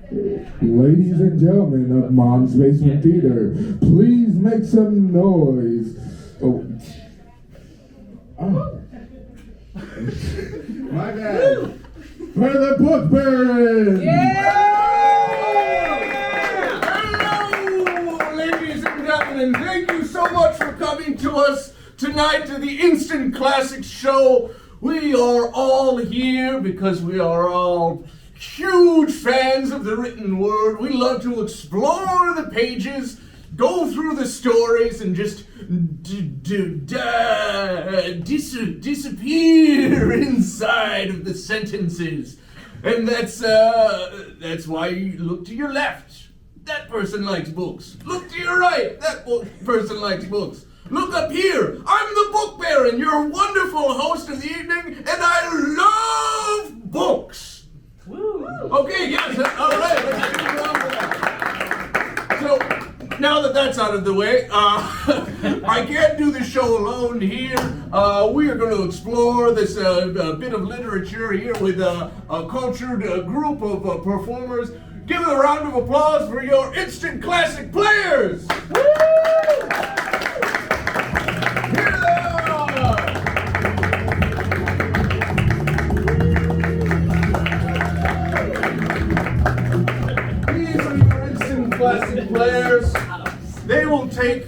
Ladies and gentlemen of Mom's Basement Theater, please make some noise. Oh. My bad. For the book baron! Hello, ladies and gentlemen. Thank you so much for coming to us tonight to the Instant Classics Show. We are all here because we are all huge fans of the written word. We love to explore the pages, go through the stories, and just disappear inside of the sentences. And that's why you look to your left. That person likes books. Look to your right. That person likes books. Look up here. I'm the Book Baron, your wonderful host of the evening, and I love books. Woo. Okay, yes, all right. Let's get around for that. So, now that that's out of the way, I can't do the show alone here. We are going to explore this bit of literature here with a cultured group of performers. Give a round of applause for your Instant Classic players. Woo! Here they are. These are your Instant Classic players. They will take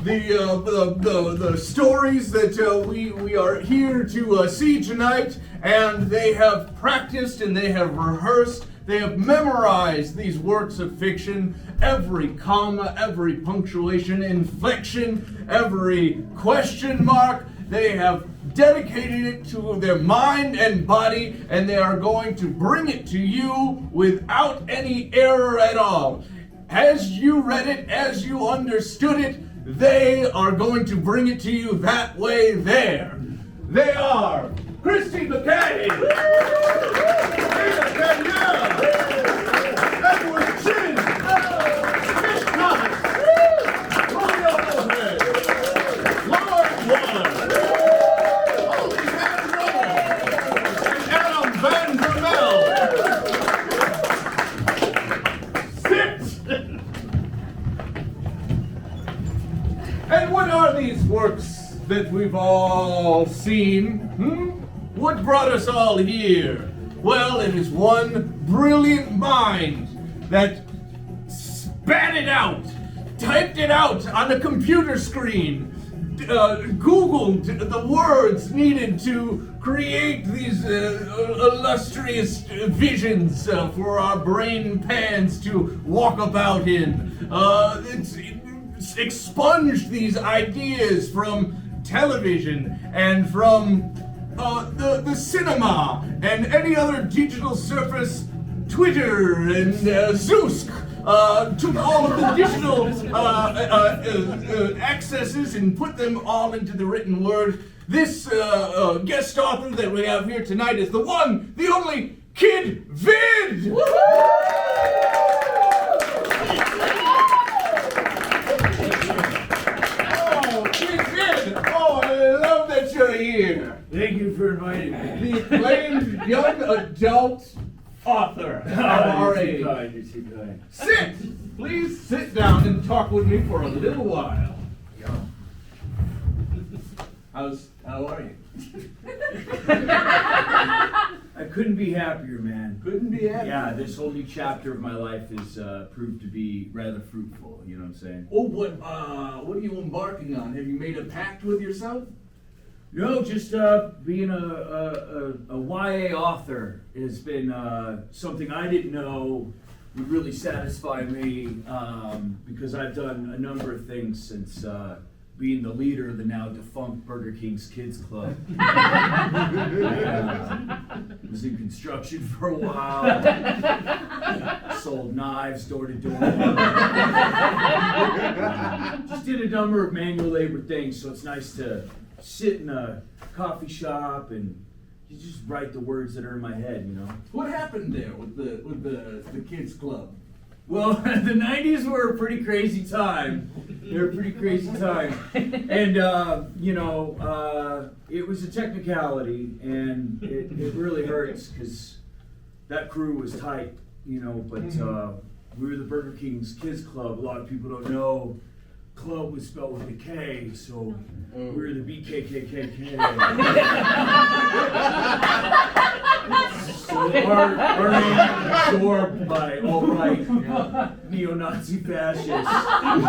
the stories that we are here to see tonight, and they have practiced and they have rehearsed. They have memorized these works of fiction, every comma, every punctuation, inflection, every question mark. They have dedicated it to their mind and body, and they are going to bring it to you without any error at all. As you read it, as you understood it, they are going to bring it to you that way there. They are Christy McCanny, Edward Chin, Fish Thomas, Romeo Lopez, Lord Waller, Holy Van Roller, and Adam Van Vermel. Sit! And what are these works that we've all seen? What brought us all here? Well, it is one brilliant mind that spat it out, typed it out on a computer screen, Googled the words needed to create these illustrious visions for our brain pans to walk about in. It's expunged these ideas from television and from the cinema and any other digital surface, Twitter and Zoosk, took all of the digital accesses and put them all into the written word. This guest author that we have here tonight is the one, the only Kid Vid! Here. Thank you for inviting me. The acclaimed young adult author of our age. You're too kind. Sit! Please sit down and talk with me for a little while. How are you? I couldn't be happier, man. Couldn't be happier? Yeah, this whole new chapter of my life has proved to be rather fruitful, you know what I'm saying? Oh, what are you embarking on? Have you made a pact with yourself? No, just being a YA author has been something I didn't know would really satisfy me because I've done a number of things since being the leader of the now defunct Burger King's Kids Club. Was in construction for a while, sold knives door to door. Just did a number of manual labor things, so it's nice to sit in a coffee shop and you just write the words that are in my head, you know. What happened there with the kids club? Well, the 90s were a pretty crazy time. They were a pretty crazy time. And, it was a technicality, and it really hurts because that crew was tight. you know, but we were the Burger King's Kids Club. A lot of people don't know. Club was spelled with a K, so we were the BKKKK. So our name is absorbed by alt-right neo-Nazi fascists.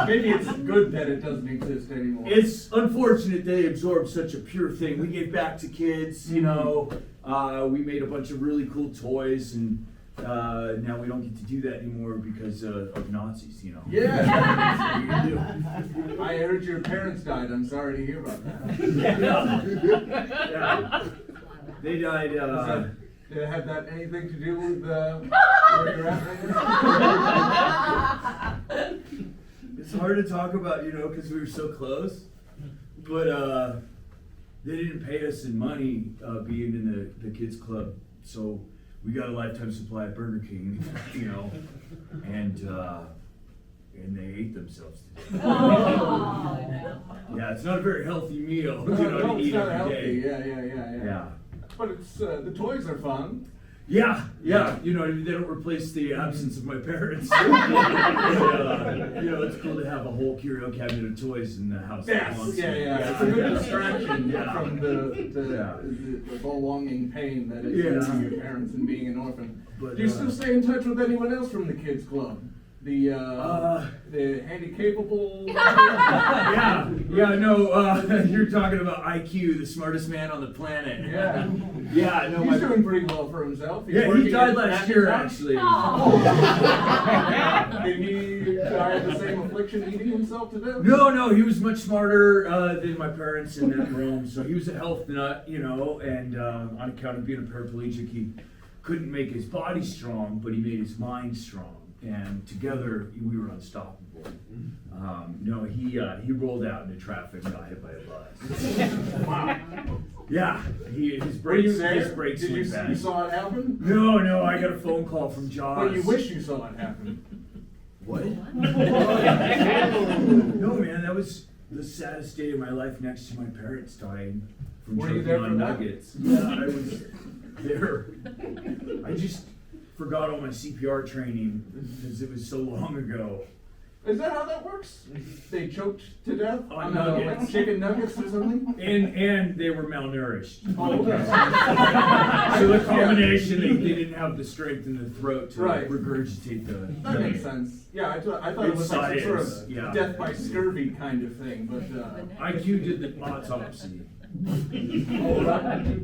Maybe it's good that it doesn't exist anymore. It's unfortunate they absorbed such a pure thing. We gave back to kids, you know. We made a bunch of really cool toys, and now we don't get to do that anymore because of Nazis, you know. Yeah. That's what you do. I heard your parents died. I'm sorry to hear about that. Yeah. They died. Did it have that anything to do with where you're at right now? It's hard to talk about, you know, because we were so close. But they didn't pay us in money being in the kids club, so we got a lifetime supply at Burger King, you know, and they ate themselves to death. Yeah, it's not a very healthy meal, you know, No, to it's eat not every healthy. day. Yeah. But it's the toys are fun. Yeah, you know, they don't replace the absence of my parents. You know, it's cool to have a whole curio cabinet of toys in the house. Yes, yeah. It's a good distraction from the belonging pain that is from your parents and being an orphan. But, do you still stay in touch with anyone else from the kids club? The handy-capable? You're talking about IQ, the smartest man on the planet. Yeah, no, he's doing pretty well for himself. He's he died working last at year, Amazon. actually. Did he die of the same affliction, eating himself to death? No, he was much smarter than my parents in that room. So he was a health nut, you know, and on account of being a paraplegic, he couldn't make his body strong, but he made his mind strong. And together, we were unstoppable. No, he rolled out into traffic and got hit by a bus. Wow. Yeah, his Were you brakes. there? His brakes Did went bad. you saw it happen? No, I got a phone call from Jaws. But you wish you saw it happen. What? No, man, that was the saddest day of my life next to my parents dying from Were you choking there on for that? nuggets. Yeah, I was there. I just forgot all my CPR training because it was so long ago. Is that how that works? They choked to death On like nuggets. chicken nuggets or something? And they were malnourished. Oh, okay. So the combination, they didn't have the strength in the throat to Right. regurgitate the. That makes sense. Yeah, I thought it was like some sort Science, of yeah. death by scurvy kind of thing, but IQ did the autopsy.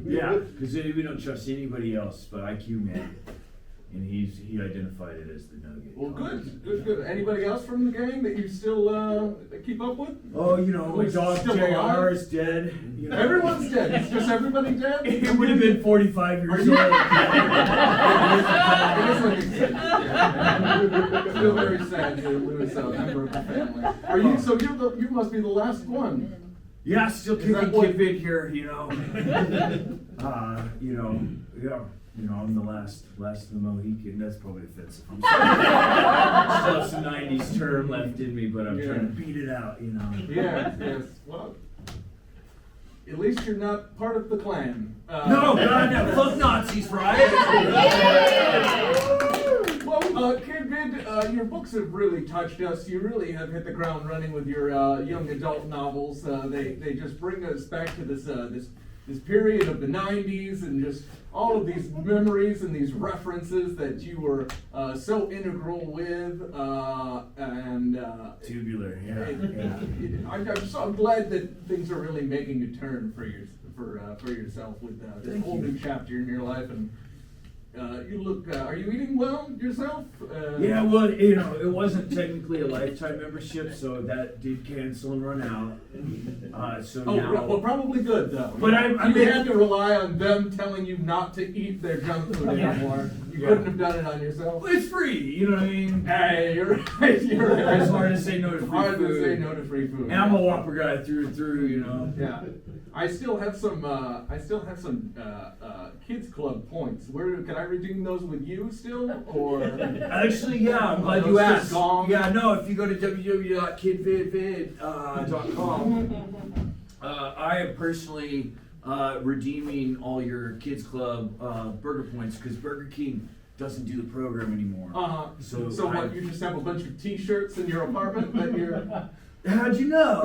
Yeah, because we don't trust anybody else, but IQ made it. And he identified it as the nugget. well, good. Anybody else from the gang that you still keep up with? Oh, you know, my Who's dog still JR alive? is dead. You know. Everyone's dead. It's just everybody dead. He would have been 45 years old. I guess that makes sense. Yeah. Still very sad to lose a member of the family. Are you? So you must be the last one. Yeah, still Is that kicking what- kid vid here, you know. You know, I'm the last of the Mohican. That's probably offensive. I'm sorry. Still have some 90s term left in me, but I'm trying to beat it out, you know. Yes. Well, at least you're not part of the Klan. No, God, no. Fuck Nazis, right? Well, Kid Vid, your books have really touched us. You really have hit the ground running with your young adult novels. They just bring us back to this period of the 90s and just all of these memories and these references that you were so integral with. Tubular, I'm glad that things are really making a turn for yourself with this whole new chapter in your life. And you look, are you eating well yourself? Yeah, well, you know, it wasn't technically a lifetime membership, so that did cancel and run out. Now, Well, probably good though. But you had to rely on them telling you not to eat their junk food anymore. You couldn't have done it on yourself. well, it's free, you know what I mean? Hey, you're right. You're right. It's hard to say no to free Hard food. to say no to free food. And I'm a Whopper guy through and through, you know. Yeah, I still have some. Kids Club points. Where can I redeem those with you still, or? Actually, yeah, I'm glad Those you just asked. gone? Yeah, no, if you go to www.kidvidvid.com, I am personally redeeming all your Kids Club burger points because Burger King doesn't do the program anymore. So I- what? You just have a bunch of T-shirts in your apartment that you're. How'd you know?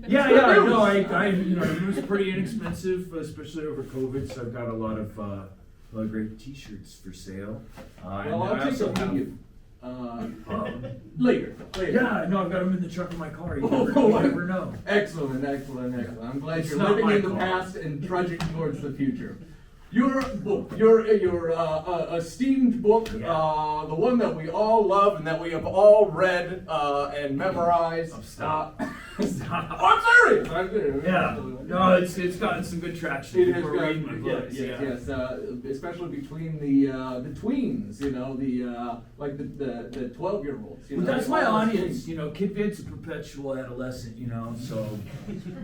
yeah, no, I it was pretty inexpensive, especially over COVID. So I've got a lot of great T-shirts for sale. Well, I'll take a peek. Later. Yeah, no, I've got them in the trunk of my car. You never know. Excellent. I'm glad It's you're not living my in the car. past and trudging towards the future. Your book, your esteemed book, Yeah. the one that we all love and that we have all read and memorized. Oh, stop. I'm serious. Yeah, no, it's gotten some good traction. It has People are reading my got, books. yes, especially between the tweens, you know, like the 12-year-olds. Well, that's my audience, Kid Vid's a perpetual adolescent, so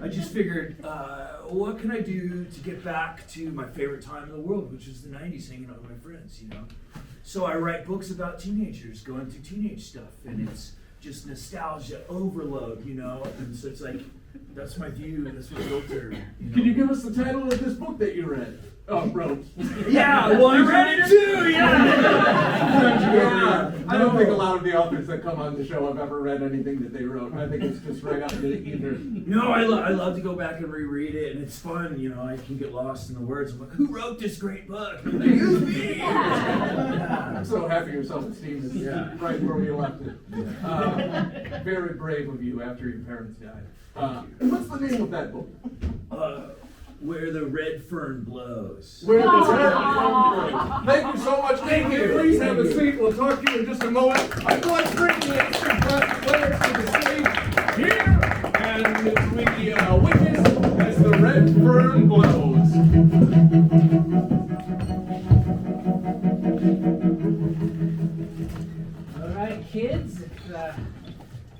I just figured, what can I do to get back to my favorite time in the world, which is the 90s, hanging out with my friends, So I write books about teenagers going through teenage stuff, and it's just nostalgia overload, and so it's like, that's my view, that's my filter. Can you give us the title of this book that you read? Wrote. Yeah, well, I read it too, yeah! I don't think a lot of the authors that come on the show have ever read anything that they wrote. I think it's just right up to the ether. No, I love to go back and reread it, and it's fun, I can get lost in the words. I'm like, who wrote this great book? And they use me! I'm so happy your self-esteem is right where we left it. Very brave of you after your parents died. And what's the name of that book? Where the red fern blows. Where the red fern blows. Thank you so much. Thank you. Please have a seat. We'll talk to you in just a moment. I'd like to bring the extra class players to the stage here, and we witness as the red fern blows. All right, kids, if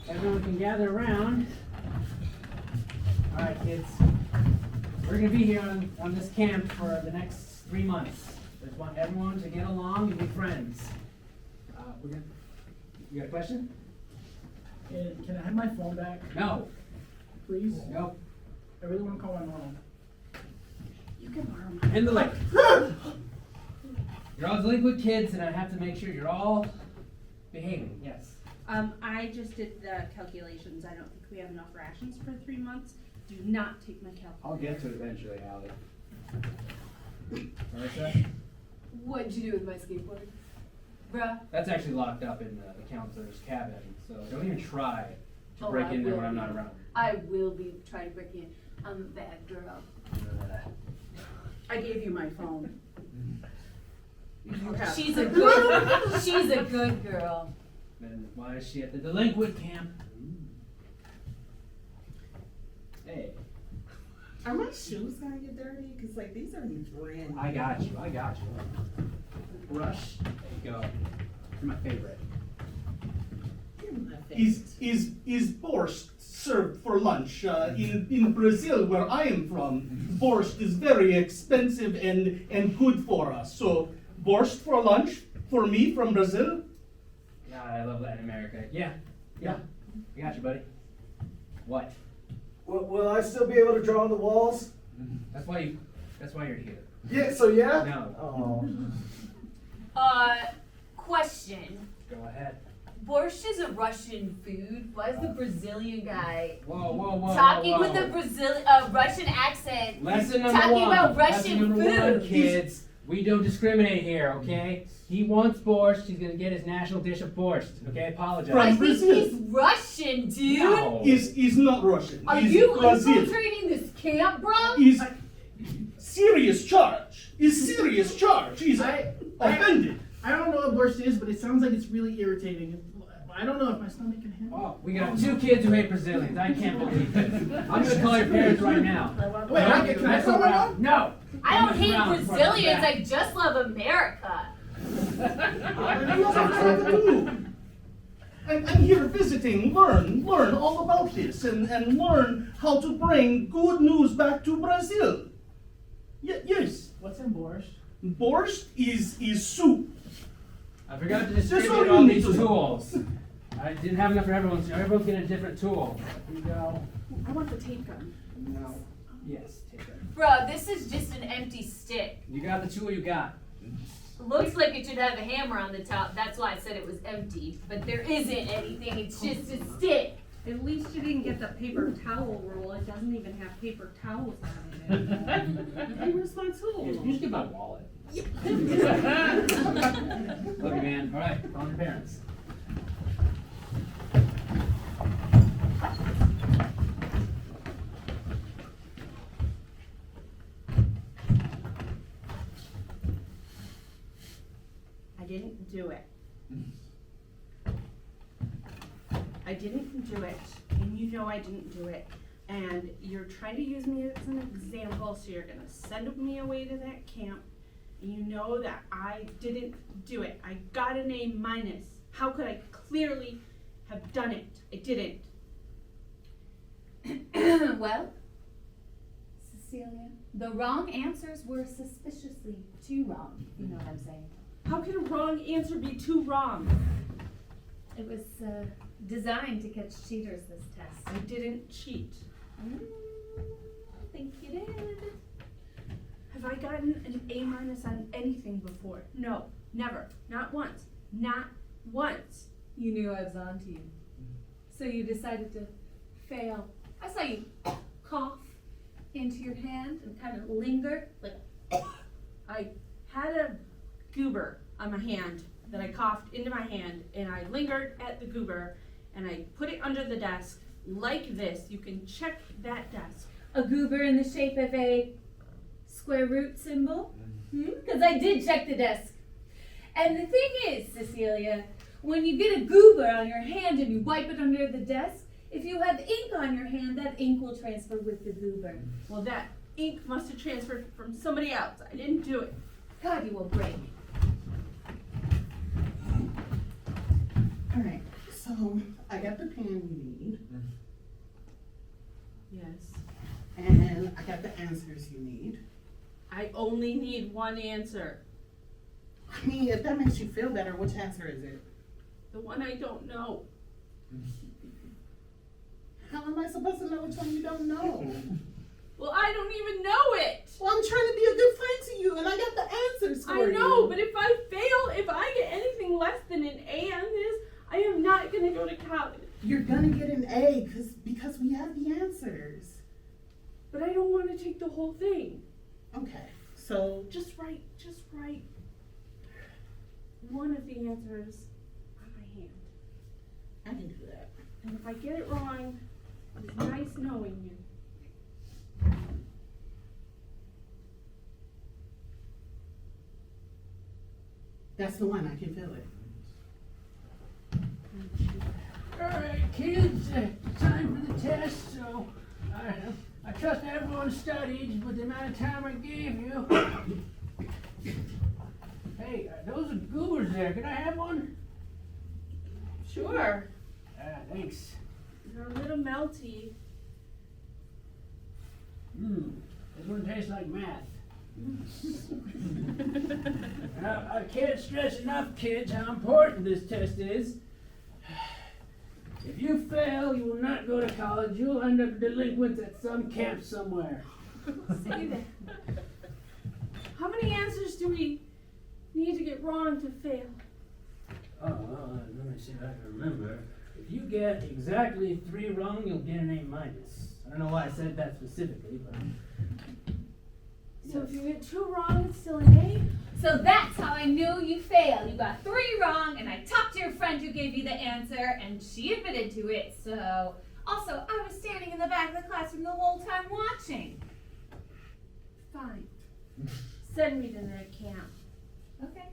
everyone can gather around. All right, kids. We're going to be here on this camp for the next 3 months. I just want everyone to get along and be friends. You got a question? Can I have my phone back, No. please? No. I really want to call my mom. You can borrow my. In the lake. You're all delinquent kids, and I have to make sure you're all behaving. Yes. I just did the calculations. I don't think we have enough rations for 3 months. Do not take my calculator. I'll get to it eventually, Allie. Marissa? What'd you do with my skateboard? Bruh. That's actually locked up in the counselor's cabin, so don't even try to Oh, break I in there will when I'm be. not around. I will be trying to break in. I'm a bad girl. I gave you my phone. She's a good girl. Then why is she at the delinquent camp? Hey, Are my shoes gonna get dirty? Cause like these are brand new. I got you. Brush. There you go. You're my favorite. Is borscht served for lunch? In Brazil, where I am from, borscht is very expensive and good for us. So borscht for lunch for me from Brazil. Yeah, I love Latin America. Yeah. I got you, buddy. What? Will I still be able to draw on the walls? That's why you're here. Yeah, so yeah? No. Oh. Question. Go ahead. Borscht is a Russian food. Why is the Brazilian guy Whoa. talking with a Russian accent? Lesson number talking one. about Lesson Russian number one, food. kids. We don't discriminate here, okay? He wants borscht. He's gonna get his national dish of borscht. Okay, apologize. I From think Brazil. he's Russian, dude. No. Is not Russian. Are is you Brazil. infiltrating this camp, bro? Is serious charge. Is offended. I don't know what borscht is, but it sounds like it's really irritating. I don't know if my stomach can handle Oh, we got 2 kids who hate Brazilians. I can't believe this. I'm gonna call your parents right now. Wait, can I call my mom? No. I don't hate Around front Brazilians. back. I just love America. I'm here visiting, learn all about this, and learn how to bring good news back to Brazil. Yes, What's in borscht? borscht is soup. I forgot to That's all distribute you all need these to know. tools. I didn't have enough for everyone, so everyone's getting a different tool. Here you go. I want the tape gun. No. Yes, take that. Bro, this is just an empty stick. You got the tool you got. Looks like it should have a hammer on the top. That's why I said it was empty. But there isn't anything. It's just a stick. At least you didn't get the paper towel roll. It doesn't even have paper towels on it. Hey, where's my tool? You just get my wallet. Look, man. All right, on your parents. I didn't do it. I didn't do it, and you know I didn't do it. And you're trying to use me as an example, so you're gonna send me away to that camp. And you know that I didn't do it. I got an A minus. How could I clearly have done it? I didn't. Well, Cecilia, the wrong answers were suspiciously too wrong. You know what I'm saying? How can a wrong answer be too wrong? It was designed to catch cheaters, this test. I didn't cheat. I think you did. Have I gotten an A minus on anything before? No, never. Not once. Not once. You knew I was on to you. So you decided to fail. I saw you cough into your hand and kind of linger. Like, I had a goober on my hand that I coughed into my hand, and I lingered at the goober, and I put it under the desk like this. You can check that desk. a goober in the shape of a square root symbol? Because I did check the desk. And the thing is, Cecilia, when you get a goober on your hand and you wipe it under the desk, if you have ink on your hand, that ink will transfer with the goober. Well, that ink must have transferred from somebody else. I didn't do it. God, you will break. All right, so I got the pen you need, Yes. and I got the answers you need. I only need one answer. I mean, if that makes you feel better, which answer is it? The one I don't know. How am I supposed to know which one you don't know? Well, I don't even know it. Well, I'm trying to be a good friend to you, and I got the answers for I you. know, but if I fail, if I get anything less than an A on this, I am not going to go to college. You're gonna get an A because we have the answers. But I don't want to take the whole thing. Okay, so Just write one of the answers on my hand. I can do that. And if I get it wrong, it's nice knowing you. That's the one, I can feel it. All right, kids, time for the test. So I trust everyone studied with the amount of time I gave you. Hey, those are goobers there. Can I have one? Sure. Thanks. They're a little melty. This one tastes like math. Now, I can't stress enough, kids, how important this test is. If you fail, you will not go to college. You'll end up delinquents at some camp somewhere. Say that. How many answers do we need to get wrong to fail? Oh, well, let me see if I can remember. If you get exactly 3 wrong, you'll get an A minus. I don't know why I said that specifically, but... So if you get 2 wrong, it's still an A? So that's how I knew you failed. You got 3 wrong, and I talked to your friend who gave you the answer, and she admitted to it. So, also, I was standing in the back of the classroom the whole time watching. Fine. Send me to that camp. Okay.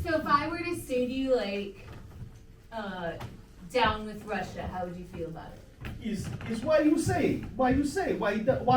So if I were to say to you, like, down with Russia, how would you feel about it? Is why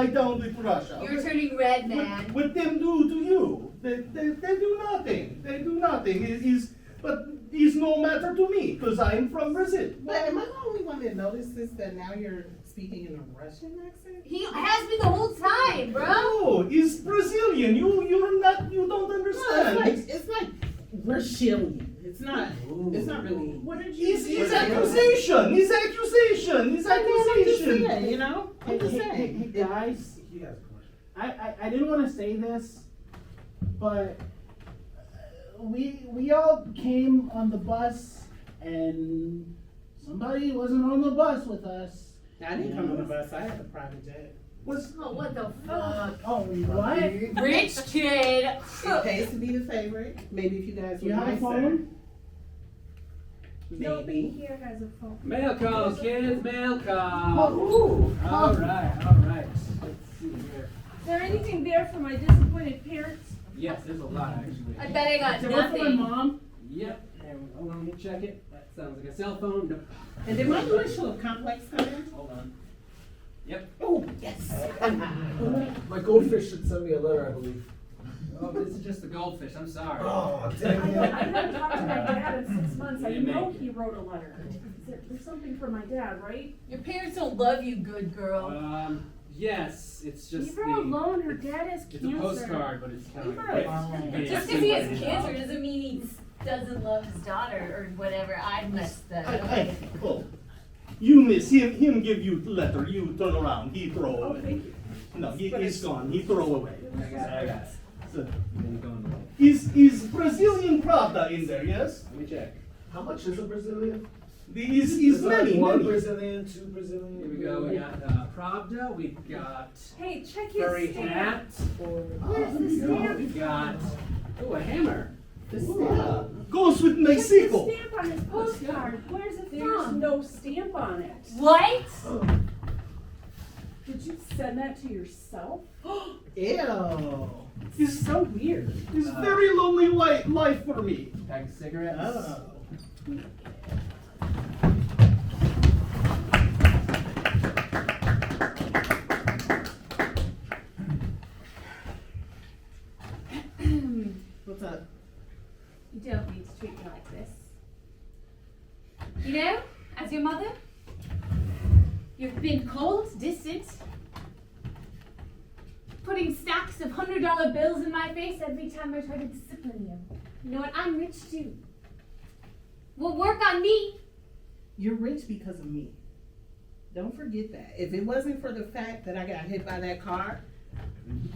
down with Russia? You're turning red, man. What them do to you? They do nothing. They do nothing. But it's no matter to me because I'm from Brazil. But am I the only one that notices that now you're speaking in a Russian accent? He has been the whole time, bro. No, it's Brazilian. You don't No, understand. it's like Brazilian. It's not really. What did you do? His accusation! His accusation! His I'm just accusation! saying, you know? I'm just saying. Hey, guys, He has a question. I didn't want to say this, but we all came on the bus and somebody wasn't on the bus with us. I didn't come on the bus. I had a private jet. Oh, what the fuck? Oh, what? Rich kid. It pays to be the favorite. Maybe if you guys Do were you have a nicer. phone? Maybe. Here has a phone. Mail call, kids, mail call. Oh, All right. Let's see here. Is there anything there for my disappointed parents? Yes, there's a lot actually. I bet I got is it one for my nothing. mom? Yep. And hold on, let me check it. That sounds like a cell phone. No. And did my initial complex come in? Hold on. Yep. Oh, yes. My goldfish should send me a letter, I believe. Oh, this is just the goldfish. I'm sorry. Oh, dang it. I haven't talked to my dad in 6 months. I You know make it. he wrote a letter. There's something for my dad, right? Your parents don't love you, good girl. Yes, it's just Leave her alone. Her dad has It's cancer. a postcard, but it's kind of Right. Just because he has cancer doesn't mean he doesn't love his daughter or whatever. I messed that up. Oh. You miss him give you letter, you turn around, he throw Oh, away. thank you. No, he's gone, he throw away. I got it. So, Then going away. is Brazilian Pravda in there, yes? Let me check. How much is a Brazilian? Is many, One many. Brazilian, 2 Brazilian. Here we go. We got Pravda. We've got Hey, check his furry stamp. hat. Where's the Here we go. stamp? We've got a hammer. The stamp. Goes with Check the Mexico. stamp on his postcard. Where's it There's from? no stamp on it. What? Did you send that to yourself? Ew. It's So weird. It's very lonely life for me. Pack of cigarettes. Oh. What's up? You don't need to treat me like this. You know, as your mother, you've been cold, distant, putting stacks of $100 bills in my face every time I try to discipline you. You know what? I'm rich too. Will work on me. You're rich because of me. Don't forget that. If it wasn't for the fact that I got hit by that car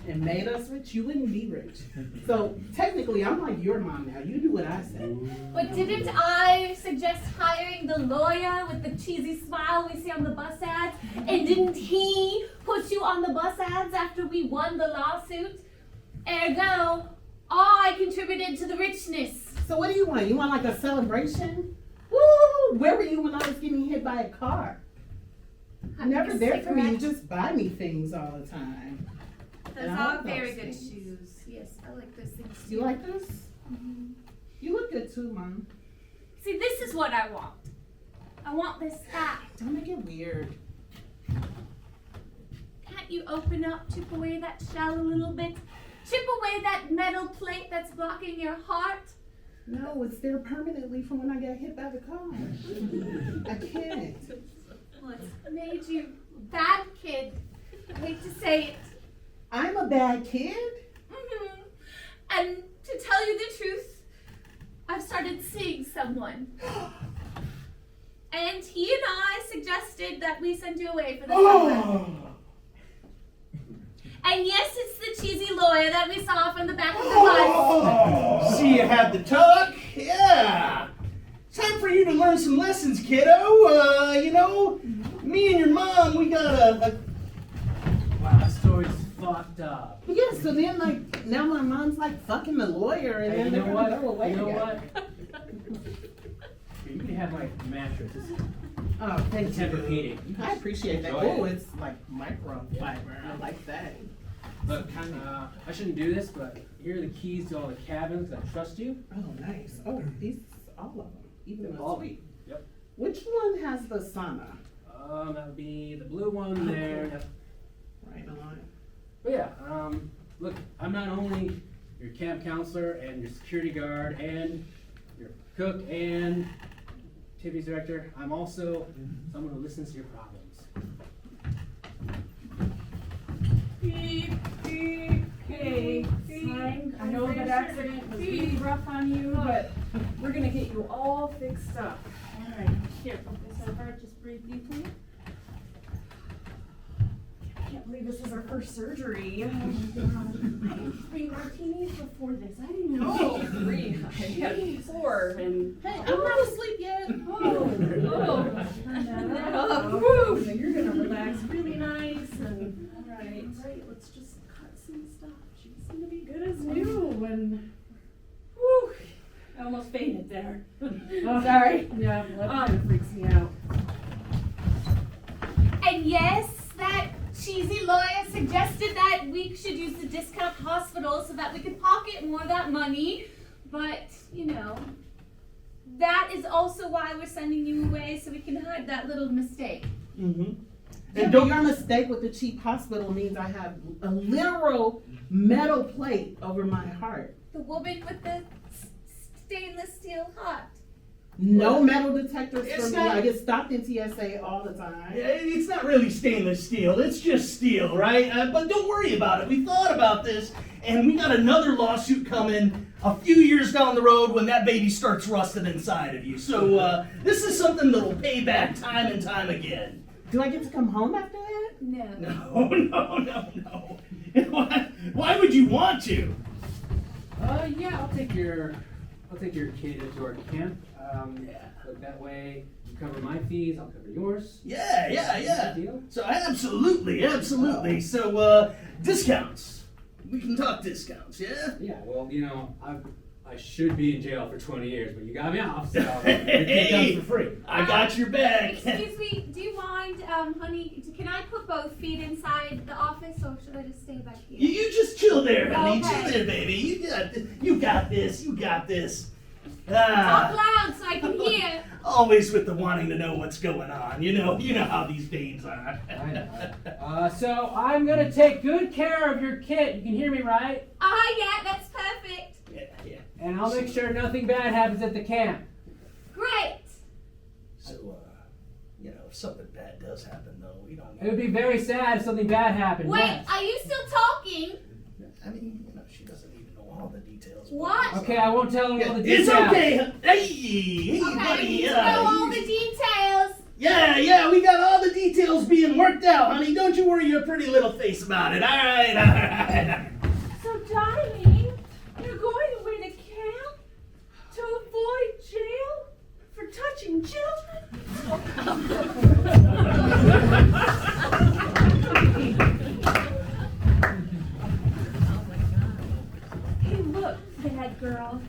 and made us rich, you wouldn't be rich. So technically, I'm like your mom now. You do what I say. But didn't I suggest hiring the lawyer with the cheesy smile we see on the bus ads? And didn't he put you on the bus ads after we won the lawsuit? Ergo, I contributed to the richness. So what do you want? You want like a celebration? Woo! Where were you when I was getting hit by a car? Have Never a there for me. You cigarette? just buy me things all the time. Those And I are like very those good things. shoes. Yes, I like those things too. You like this? You look good too, Mom. See, this is what I want. I want this hat. Don't make it weird. Can't you open up, chip away that shell a little bit? Chip away that metal plate that's blocking your heart? No, it's there permanently from when I got hit by the car. I can't. What's made you a bad kid? I hate to say it. I'm a bad kid? Mhm. And to tell you the truth, I've started seeing someone. And he and I suggested that we send you away for the summer. And yes, it's the cheesy lawyer that we saw from the back of the bus. See, you had the talk? Yeah. Time for you to learn some lessons, kiddo. You know, me and your mom, we got a Wow, that story's fucked up. Yeah, so then like, now my mom's like fucking the lawyer and Hey, then you they're know gonna what? go away You know together. what? You can have my mattress. It's Oh, thank Tempur-Pedic. you. I appreciate that. Enjoy it. Oh, it's like microfiber. I like that. Look, I shouldn't do this, but here are the keys to all the cabins. I trust you. Oh, nice. Oh, these, all of them. Even the All- suite. Yep. Which one has the sauna? That would be the blue one there. Yep. Right on. But yeah, look, I'm not only your camp counselor and your security guard and your cook and activities director, I'm also someone who listens to your problems. Beep, beep. Hey, son, I know that accident was really rough on you, but We're gonna get you all fixed up. All right, here, focus our heart, just breathe deeply. I can't believe this is our first surgery. I had 3 martinis before this. I didn't know. 3. I had 4. And Hey, I'm not asleep yet. turn that up. Woo! So you're gonna relax really nice and all right, let's just cut some stuff. She's gonna be good as new and whew, I almost fainted there. Sorry. Yeah, that kind of freaks me out. And yes, that cheesy lawyer suggested that we should use the discount hospital so that we could pocket more of that money. But, you know, that is also why we're sending you away, so we can hide that little mistake. Mm-hmm. And your mistake with the cheap hospital means I have a literal metal plate over my heart. The woman with the stainless steel heart. No metal detectors It's for me. not- I get stopped in TSA all the time. It's not really stainless steel, it's just steel, right? But don't worry about it. We thought about this, and we got another lawsuit coming a few years down the road when that baby starts rusting inside of you. So this is something that'll pay back time and time again. Do I get to come home after that? No. No. Why would you want to? Yeah, I'll take your kid into our camp. Look, that way you cover my fees, I'll cover yours. Yeah. Deal? So absolutely. So discounts. We can talk discounts, yeah? Yeah, well, you know, I should be in jail for 20 years, but you got me off, so your kid comes for free. I got your back. Excuse me, do you mind, honey, can I put both feet inside the office, or should I just stay back here? You just chill there, honey. Okay. Chill there, baby. You got this. Talk loud so I can hear. Always with the wanting to know what's going on. You know how these babes are. I know. So I'm gonna take good care of your kid. You can hear me, right? Yeah, that's perfect. Yeah. And I'll make sure nothing bad happens at the camp. Great. So, if something bad does happen, though, we don't. It would be very sad if something bad happened. Wait, yes. are you still talking? I mean, she doesn't even know all the details. What? Okay, I won't tell her all the details. It's okay. Hey, Okay, buddy. we need to know all the details. Yeah, we got all the details being worked out, honey. Don't you worry your pretty little face about it. All right. So darling, you're going away to camp to avoid jail for touching children? Hey, look, bad girl.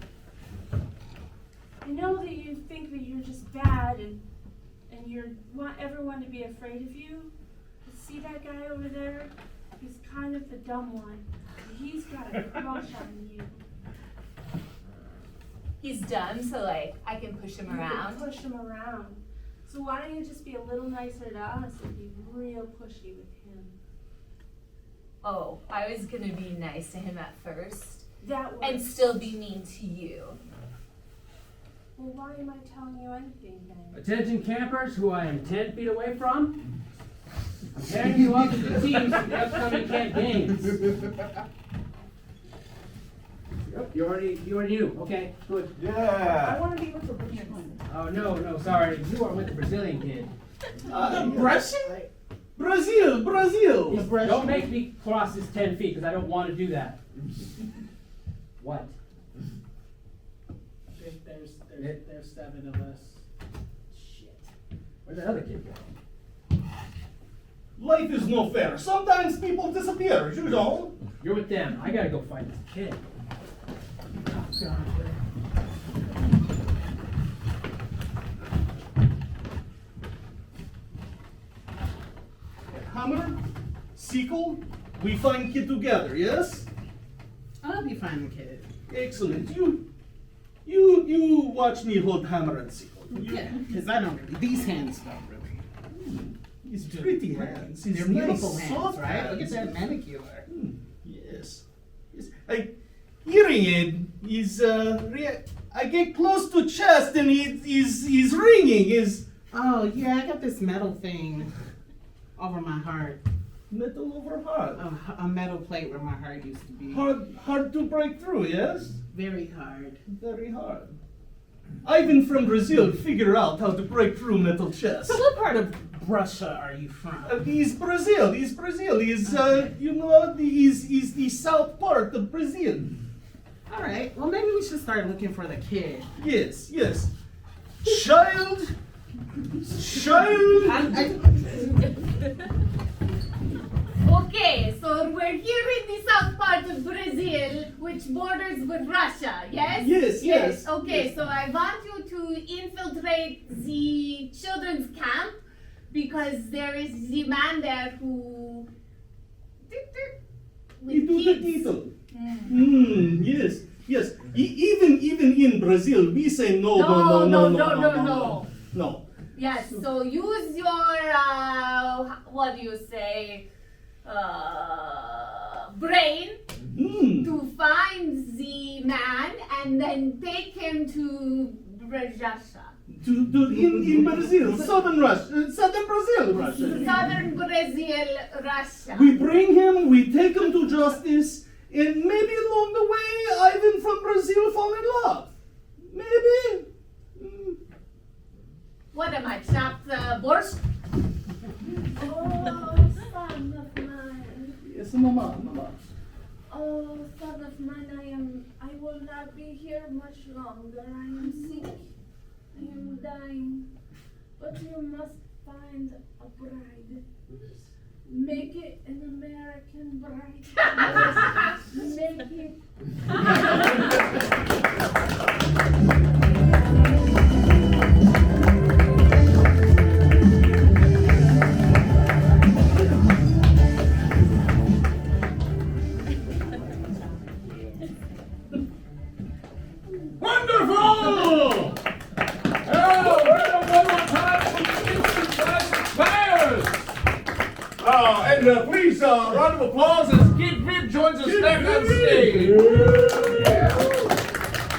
I know that you think that you're just bad and you want everyone to be afraid of you. But see that guy over there? He's kind of the dumb one. He's got a crush on you. He's dumb, so like I can push him You around. can push him around. So why don't you just be a little nicer to us and be real pushy with him? Oh, I was gonna be nice to him at first That and works. still be mean to you. Well, why am I telling you anything then? Attention campers who I am 10 feet away from. I'm pairing you up with the teams for the upcoming camp games. Yep, you already knew. Okay, good. I Yeah. want to be with the Russian one. Oh no, sorry. You are with the Brazilian kid. Russian? Brazil. Don't make me cross this 10 feet because I don't want to do that. What? There's 7 of us. Shit. Where'd that other kid go? Life is no fair. Sometimes people disappear, you know. You're with them. I gotta go find this kid. Oh, God. Hammer, sickle, we find kid together, yes? I'll be fine, kid. Excellent. You watch me hold hammer and sickle. Yeah, because I don't really. These hands don't really. His pretty hands. His They're nice, beautiful hands, soft right? Look at hands. that manicure. Yes. Hearing it is I get close to chest and he's ringing. Oh, yeah, I got this metal thing over my heart. Metal over heart. A metal plate where my heart used to be. Hard to break through, yes? Very hard. Very hard. Ivan from Brazil figure out how to break through metal chess. So what part of Russia are you from? He's Brazil. He's the south part of Brazil. All right. Well, maybe we should start looking for the kid. Yes. Child. Okay, so we're here in the south part of Brazil, which borders with Russia, yes? Yes. Okay, so I want you to infiltrate the children's camp because there is the man there who. He do the kids. title. Yes. Even in Brazil, we say no. No. Yes, so use your, what do you say, brain to find the man and then take him to Russia. In Brazil, southern Brazil, Russia. Southern Brazil, Russia. We bring him, we take him to justice, and maybe along the way, Ivan from Brazil fall in love. Maybe. What am I, chopped borscht? Oh, son of mine. Yes, mama. Oh, son of mine, I will not be here much longer. I am sick. I am dying. But you must find a bride. Make it an American bride. Make it. Wonderful! One more time for the Bears! And please, round of applause as Kid Vid joins us back on stage.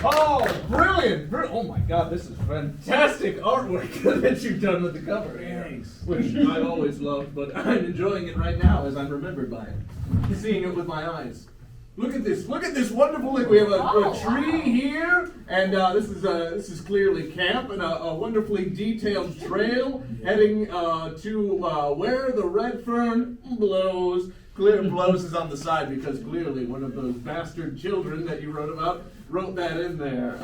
Oh, brilliant! Oh my God, this is fantastic artwork that you've done with the cover. Thanks. Which I always loved, but I'm enjoying it right now as I'm remembered by it. Seeing it with my eyes. Look at this wonderful, we have a tree here, and this is clearly camp, and a wonderfully detailed trail heading to where the red fern blows. Clear blows is on the side because clearly one of those bastard children that you wrote about wrote that in there.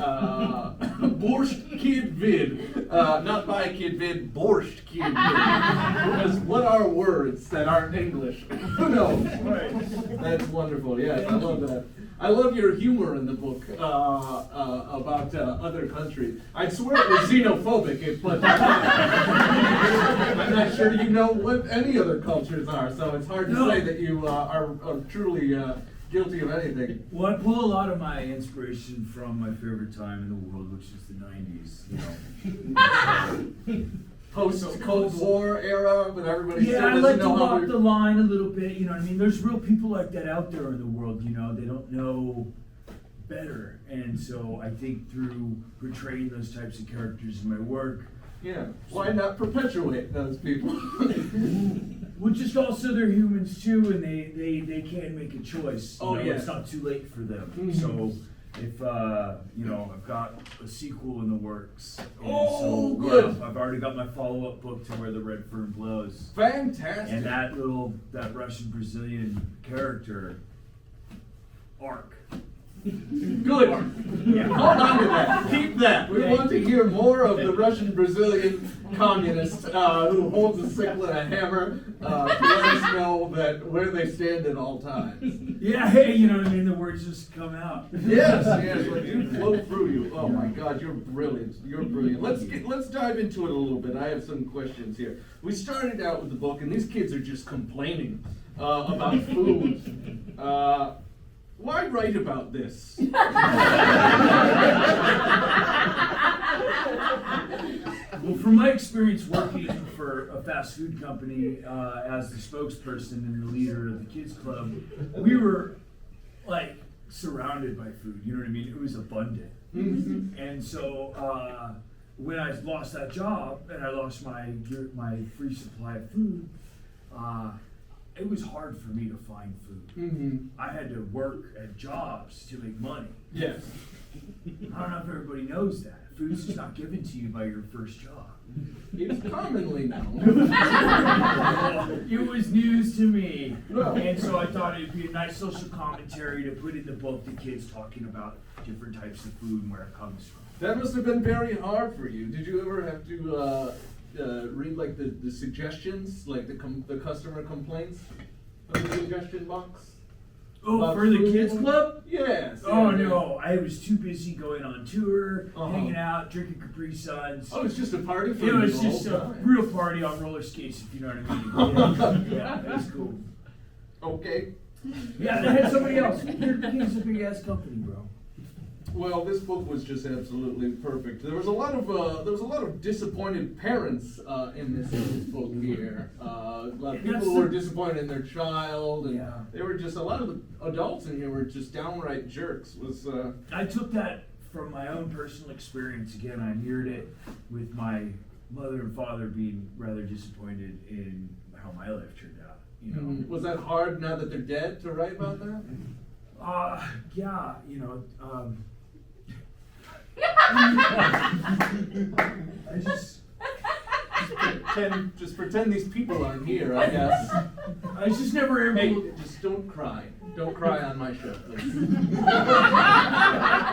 Borscht Kid Vid. Not by Kid Vid, Borscht Kid Vid. Because what are words that aren't English? Who knows? Right. That's wonderful. Yes, I love that. I love your humor in the book about other countries. I'd swear it was xenophobic, but I'm not sure you know what any other cultures are, so it's hard to say that you are truly guilty of anything. Well, I pull a lot of my inspiration from my favorite time in the world, which is the 90s, you know. Post-Cold War era, but everybody still Yeah, I doesn't like to know how walk the line a little bit, you know what I mean? There's real people like that out there in the world, you know, they don't know better. And so I think through portraying those types of characters in my work. Yeah, why not perpetuate those people? Well, just also they're humans too, and they can make a choice. Oh, know, yeah. It's not too late for them. Mhm. So if, you know, I've got a sequel in the works. And Oh, so, good. Yeah, I've already got my follow-up book to Where the Red Fern Blows. Fantastic. And that Russian Brazilian character arc. Good. Yeah. Hold on to that. Keep that. We want to hear more of the Russian Brazilian communist who holds a sickle and a hammer to let us know that where they stand at all times. Yeah, hey, you know what I mean? The words just come out. Yes, like you flow through you. Oh my God, you're brilliant. You're brilliant. Let's dive into it a little bit. I have some questions here. We started out with the book, and these kids are just complaining about food. Why write about this? Well, from my experience working for a fast food company as the spokesperson and the leader of the kids club, we were like surrounded by food. You know what I mean? It was abundant. Mm-hmm. And so when I lost that job and I lost my free supply of food, it was hard for me to find food. Mm-hmm. I had to work at jobs to make money. Yes. I don't know if everybody knows that. food's just not given to you by your first job. It's commonly known. It was news to me. Well. And so I thought it'd be a nice social commentary to put in the book to kids talking about different types of food and where it comes from. That must have been very hard for you. Did you ever have to read like the suggestions, like the customer complaints of the suggestion box? Oh, About for the food? kids club? Yes. Oh yeah, no, I was too busy going on tour, Uh-huh. hanging out, drinking Capri Suns. Oh, it's just a party for It you was the just whole a time. real party on roller skates, if you know what I mean. Yeah, it was cool. Okay. Yeah, they had somebody else. Here's a big ass company, bro. Well, this book was just absolutely perfect. There was a lot of disappointed parents in this book here. A lot of people who were disappointed in their child, and Yeah. they were just a lot of the adults in here were just downright jerks. I took that from my own personal experience. Again, I mirrored it with my mother and father being rather disappointed in how my life turned out. You know, Was that hard now that they're dead to write about that? yeah, you know, I just pretend these people aren't here, I guess. I was just never Hey, able. just don't cry. Don't cry on my show, please.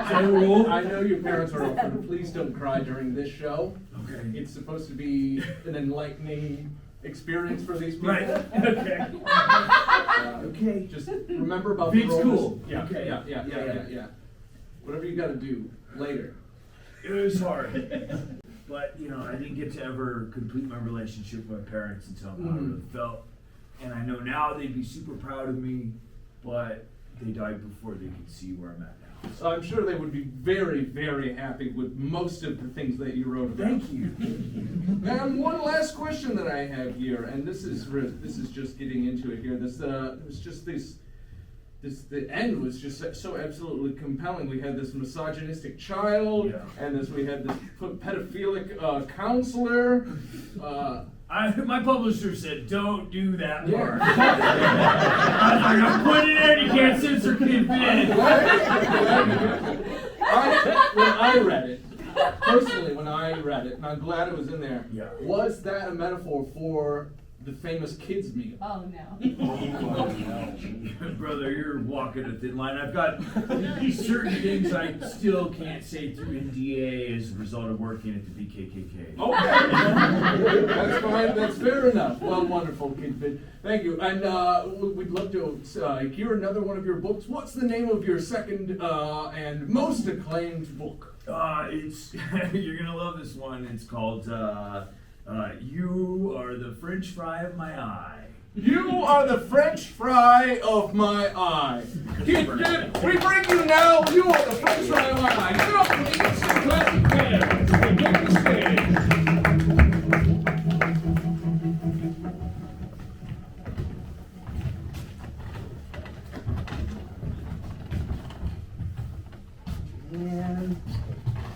I know your parents are open. Please don't cry during this show. Okay. It's supposed to be an enlightening experience for these people. Right. Okay. Okay. Just remember about Beats the rollers. cool. Yeah, Okay. yeah. Whatever you got to do later. It was hard. But, you know, I didn't get to ever complete my relationship with my parents and tell them how I really felt. And I know now they'd be super proud of me, but they died before they could see where I'm at now. So I'm sure they would be very, very happy with most of the things that you wrote about. Thank you. And one last question that I have here, and this is just getting into it here. The end was just so absolutely compelling. We had this misogynistic child, and we had this pedophilic counselor. My publisher said, don't do that part. I was like, I'm putting it in, you can't censor Kid Finn. When I read it, personally, and I'm glad it was in there, was that a metaphor for the famous kids meal? Oh no. Brother, you're walking a thin line. I've got certain things I still can't say through NDA as a result of working at the BKKK. Okay. That's fine. That's fair enough. Well, wonderful, Kid Finn. Thank you. And we'd love to hear another one of your books. What's the name of your second and most acclaimed book? It's you're gonna love this one. It's called You Are the French Fry of My Eye. You are the French fry of my eye. Kid, we bring you now. You are the French fry of my eye. Give it up for the instant classic band. Take the stage. And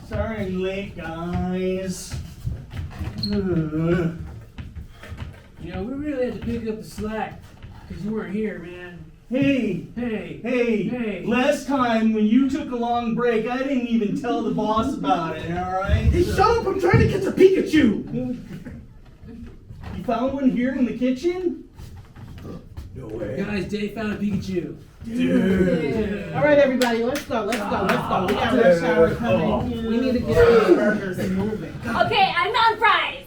sorry I'm late, guys. You know, we really had to pick up the slack because you weren't here, man. Hey, Hey. last time when you took a long break, I didn't even tell the boss about it, alright? Hey, shut up! I'm trying to catch a Pikachu! You found one here in the kitchen? No way. Guys, Dave found a Pikachu. Dude. All right, everybody, let's go. We got rush hour coming. We need to get these burgers moving. Okay, I'm on fries.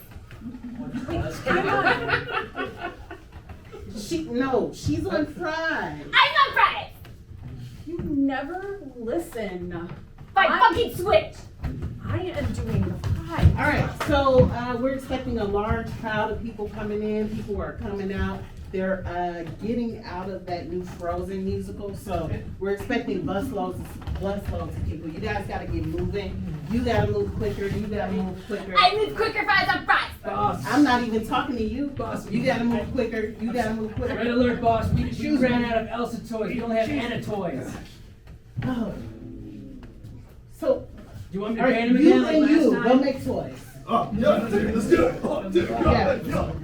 She's on fries. I'm on fries. You never listen. My fucking switch. I am doing the fries. All right, so we're expecting a large crowd of people coming in. People are coming out. They're getting out of that new Frozen musical, so we're expecting busloads of people. You guys gotta get moving. You gotta move quicker. You gotta move quicker. I move quicker fries on fries. Boss. I'm not even talking to you. Boss. You gotta move quicker. You gotta move Red quicker. alert, boss. We ran out of Elsa toys. We only have Anna toys. Oh. So, Do you want me all to right, ban them you again like and you, last go time? make toys. Oh, yeah, let's do it! Oh, dude, go, Yeah. go.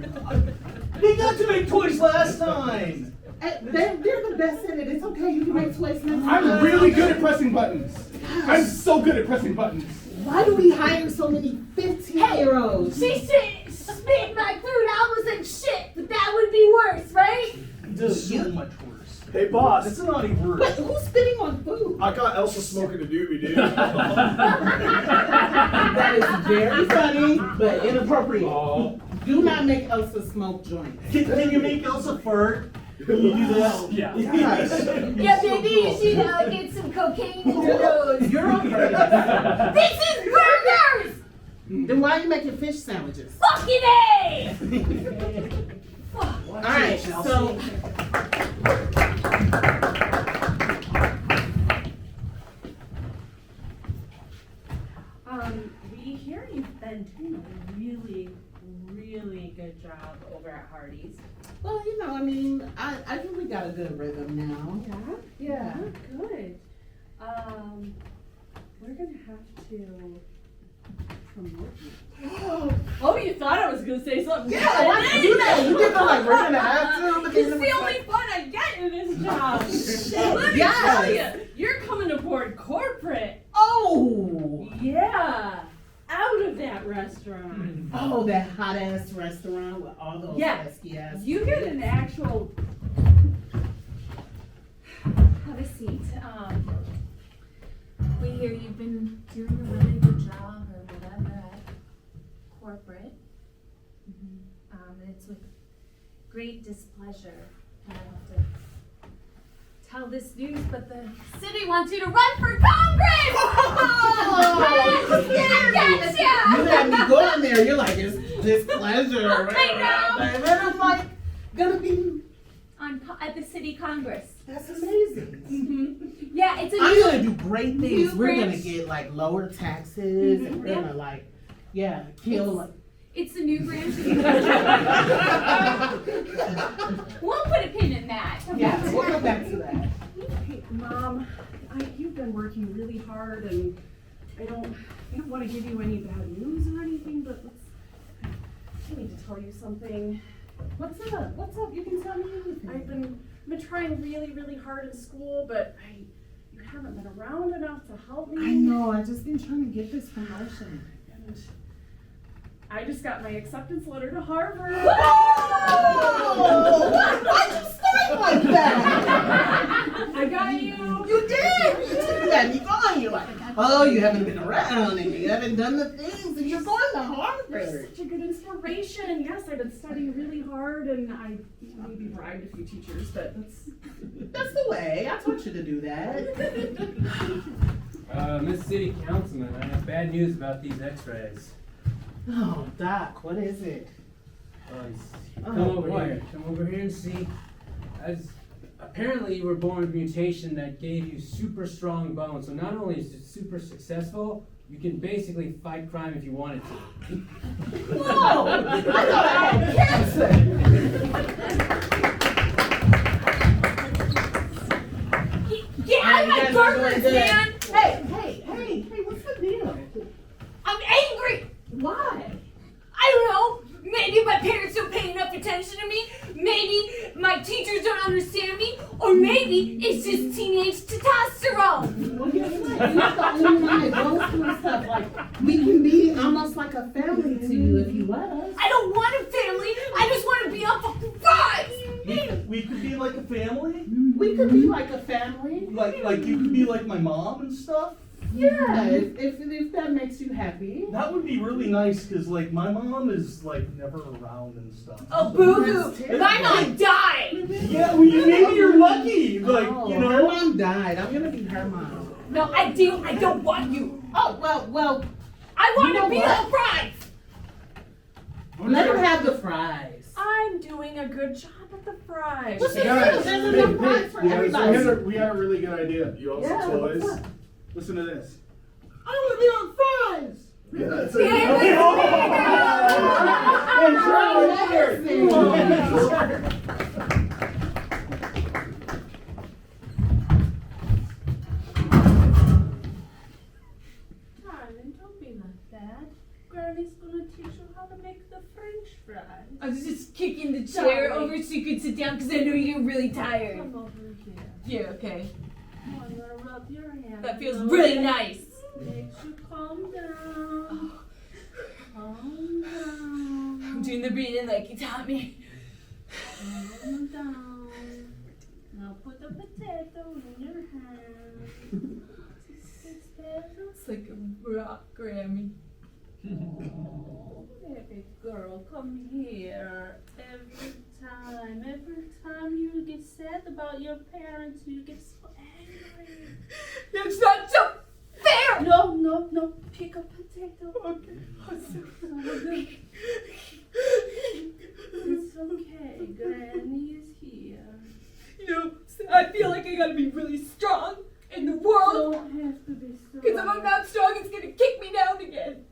They got to make toys last time! They're the best at it. It's okay. You can make toys next time. I'm really good at pressing buttons. I'm so good at pressing buttons. Why do we hire so many 15-year-olds? She spit in my food. I almost said shit, but that would be worse, right? Dude, so much worse. Hey, boss. It's not even worse. Wait, who's spitting on food? I caught Elsa smoking a doobie, dude. That is very funny, but inappropriate. Oh. Do not make Elsa smoke joints. Can you make Elsa fart? Can you do that? Yeah. Gosh. Yeah, maybe you should get some cocaine in your nose. You're okay. This is burgers! Then why are you making fish sandwiches? Fucking A! Alright, so We hear you've been doing a really good job over at Hardee's. well, I mean, I think we got a good rhythm now. Yeah, good. We're gonna have to promote you. Oh, you thought I was gonna say something? Yeah, why did you do that? You didn't know like we're gonna have to. It's the only fun I get in this job. Let me tell you, you're coming aboard corporate. Oh! Yeah, out of that restaurant. Oh, that hot ass restaurant with all those pesky ass. You get an actual. Have a seat. We hear you've been doing a really good job or whatever at corporate. It's with great displeasure that I have to tell this news, but the city wants you to run for Congress! You had me going there. You're like, it's displeasure. I know. And then I'm like, gonna be. At the city Congress. That's amazing. Yeah, it's a I'm new. gonna do great things. New We're gonna branch. get like lower taxes, and we're gonna like, kill. Like, It's a new branch. We'll put a pin in that. yeah, we'll go back to that. Hey, Mom, you've been working really hard, and I don't want to give you any bad news or anything, but I need to tell you something. What's up? What's up? You can tell me anything. I've been trying really hard in school, but you haven't been around enough to help me. I know. I just been trying to get this promotion. And I just got my acceptance letter to Harvard. Why'd you start like that? I got you. You did. You had me going. You're like, oh, you haven't been around and you haven't done the things, and you're going to You're Harvard. such a good inspiration. Yes, I've been studying really hard, and I maybe bribed a few teachers, but That's the way. I taught you to do that. Miss City Councilman, I have bad news about these x-rays. Oh, Doc, what is it? Come over here and see. Apparently you were born with a mutation that gave you super strong bones. So not only is it super successful, you can basically fight crime if you wanted to. Whoa! I thought I had cancer. Get out of my burgers, man! Hey, what's the deal? I'm angry! Why? I don't know. Maybe my parents don't pay enough attention to me. Maybe my teachers don't understand me. Or maybe it's just teenage testosterone. Well, guess what? You're not the only one that goes through stuff. Like, we can be almost like a family to you if you let us. I don't want a family. I just want to be on fucking fries. We could be like a family. We could be like a family. Like you could be like my mom and stuff. Yeah, if that makes you happy. That would be really nice because like my mom is like never around and stuff. Oh, boo-hoo. My mom died. Yeah, well, maybe you're lucky. Like her mom died. I'm gonna be her mom. No, I don't want you. Oh, well. I want You to know be what? on fries. Let her have the fries. I'm doing a good job at the fries. What's the Guys, deal? There's enough fries for everybody. we had a really good idea. You want some toys? what's up? Listen to this. I want to be on fries. Yeah, that's Darling, don't be like that. Granny's gonna teach you how to make the French fries. I was just kicking the chair Sorry. over so you could sit down because I know you're really tired. Come over here. Yeah, okay. I'm gonna rub your hand. That feels a little really bit. nice. Makes you calm. calm down. Calm down. I'm doing the breathing like you taught me. Calm down. Now put the potato in your hand. It's like a rock, Grammy. Oh, baby girl, come here. Every time you get sad about your parents, you get so angry. That's not so fair! No, pick a potato. Okay. It's okay, Granny is here. You know, I feel like I gotta be really strong in the world. Don't have to be strong. Because if I'm not strong, it's gonna kick me down again.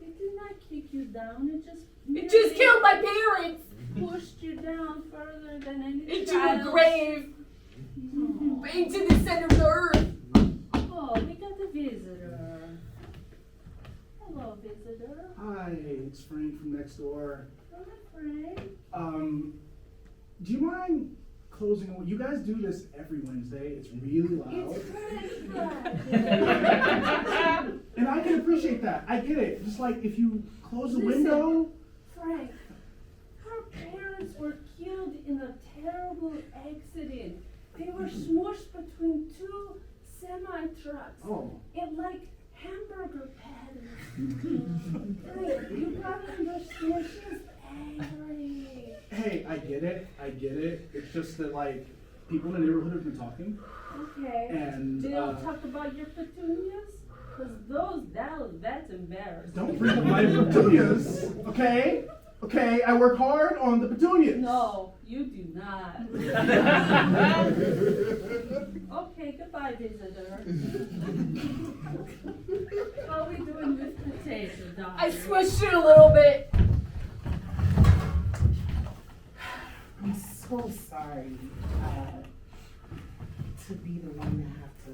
It did not kick you down, It just killed my parents pushed you down further than any into child. a grave, into the center of the earth. Oh, we got a visitor. Hello, visitor. Hi, it's Frank from next door. Hi, Frank. Do you mind closing? You guys do this every Wednesday. It's really loud. It's Friday. And I can appreciate that. I get it. Just like if you close the window. Frank, her parents were killed in a terrible accident. They were smushed between two semi-trucks. Oh. It like hamburger patties. Frank, you gotta understand, she's angry. Hey, I get it. It's just that like people in the neighborhood have been talking. Okay. And They don't talk about your petunias? Because that's embarrassing. don't bring up my petunias. Okay, I work hard on the petunias. No, you do not. Okay, goodbye, visitor. How are we doing with potato, darling? I smushed it a little bit. I'm so sorry to be the one to have to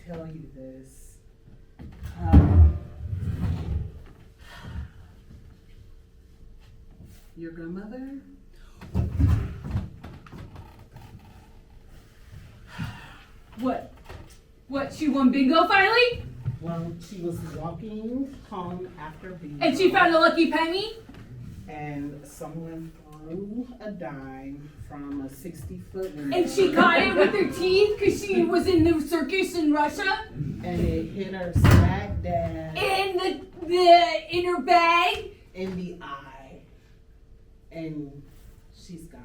tell you this. Your grandmother? What, she won bingo finally? Well, she was walking home after being. And she found a lucky penny? And someone threw a dime from a 60-foot window. And she caught it with her teeth because she was in the circus in Russia? And it hit her smack dab In her bag? in the eye. And she's gone.